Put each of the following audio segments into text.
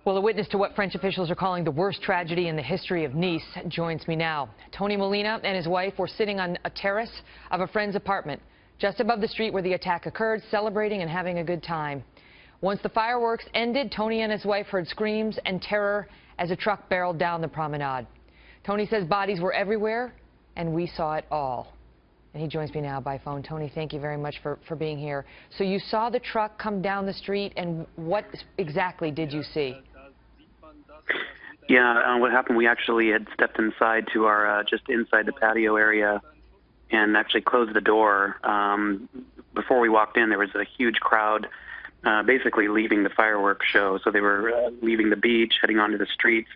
Well, a witness to what French officials are calling the worst tragedy in the history of Nice joins me now. Tony Molina and his wife were sitting on a terrace of a friend's apartment just above the street where the attack occurred, celebrating and having a good time. Once the fireworks ended, Tony and his wife heard screams and terror as a truck barreled down the promenade. Tony says bodies were everywhere, and we saw it all. And he joins me now by phone. Tony, thank you very much for being here. So you saw the truck come down the street, and what exactly did you see? Yeah, what happened, we actually had stepped inside to our, just inside the patio area and actually closed the door. Before we walked in, there was a huge crowd basically leaving the fireworks show. So they were leaving the beach, heading onto the streets.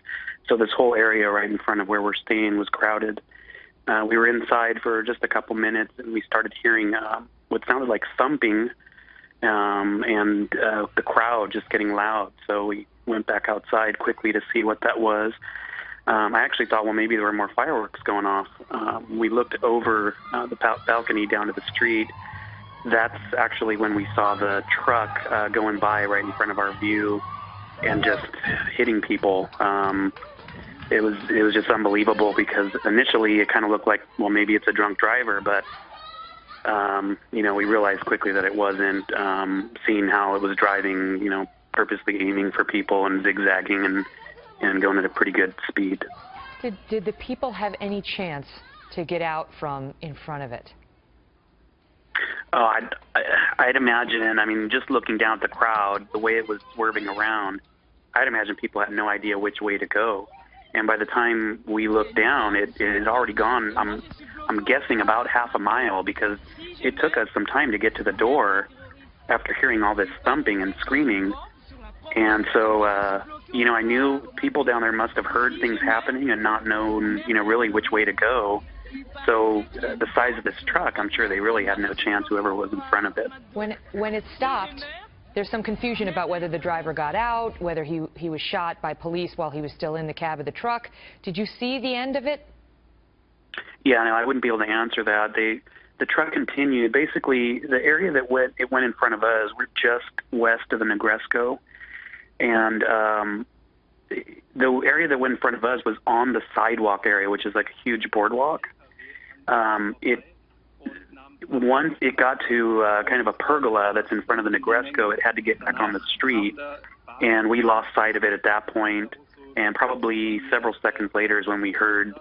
So this whole area right in front of where we're staying was crowded. We were inside for just a couple minutes, and we started hearing what sounded like thumping and the crowd just getting loud. So we went back outside quickly to see what that was. I actually thought, well, maybe there were more fireworks going off. We looked over the balcony down to the street. That's actually when we saw the truck going by right in front of our view and just hitting people. It was just unbelievable because initially it kind of looked like, well, maybe it's a drunk driver, but you know, we realized quickly that it wasn't. Seeing how it was driving, you know, purposely aiming for people and zigzagging and going at a pretty good speed. Did the people have any chance to get out from in front of it? Oh, I'd imagine, I mean, just looking down at the crowd, the way it was swerving around, I'd imagine people had no idea which way to go. And by the time we looked down, it had already gone, I'm guessing about half a mile, because it took us some time to get to the door after hearing all this thumping and screaming. And so, you know, I knew people down there must have heard things happening and not known, you know, really which way to go. So the size of this truck, I'm sure they really had no chance, whoever was in front of it. When it stopped, there's some confusion about whether the driver got out, whether he was shot by police while he was still in the cab of the truck. Did you see the end of it? Yeah, no, I wouldn't be able to answer that. The truck continued. Basically, the area that went in front of us, we're just west of the Negresco. And the area that went in front of us was on the sidewalk area, which is like a huge boardwalk. Once it got to kind of a pergola that's in front of the Negresco, it had to get back on the street, and we lost sight of it at that point. And probably several seconds later is when we heard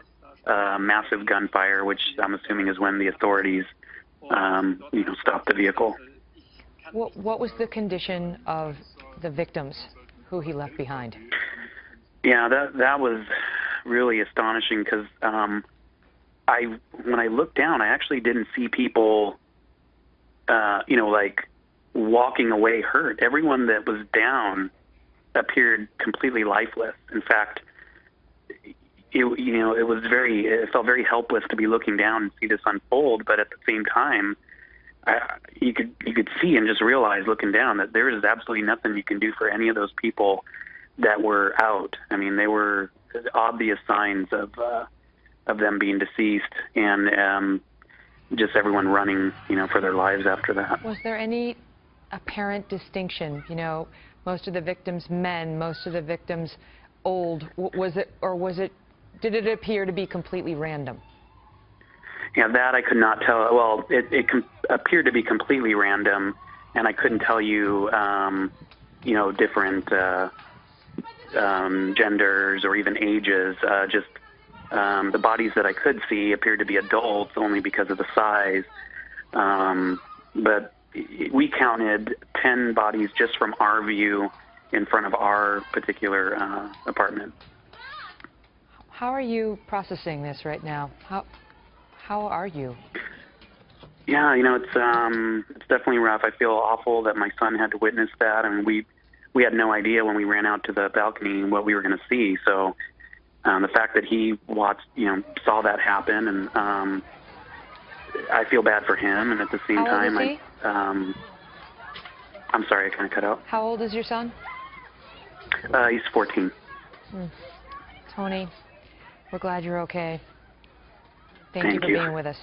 massive gunfire, which I'm assuming is when the authorities, you know, stopped the vehicle. What was the condition of the victims who he left behind? Yeah, that was really astonishing because when I looked down, I actually didn't see people, you know, like walking away hurt. Everyone that was down appeared completely lifeless. In fact, it felt very helpless to be looking down and see this unfold. But at the same time, you could see and just realize looking down that there is absolutely nothing you can do for any of those people that were out. I mean, they were obvious signs of them being deceased, and just everyone running, you know, for their lives after that. Was there any apparent distinction? You know, most of the victims men, most of the victims old. Did it appear to be completely random? Yeah, that I could not tell. Well, it appeared to be completely random, and I couldn't tell you, you know, different genders or even ages. Just the bodies that I could see appeared to be adults only because of the size. But we counted 10 bodies just from our view in front of our particular apartment. How are you processing this right now? How are you? Yeah, you know, it's definitely rough. I feel awful that my son had to witness that, and we had no idea when we ran out to the balcony what we were going to see. So the fact that he saw that happen, and I feel bad for him. And at the same time, How old is he? I'm sorry, I kind of cut out. How old is your son? He's 14. Tony, we're glad you're okay. Thank you Thank for you. being with us.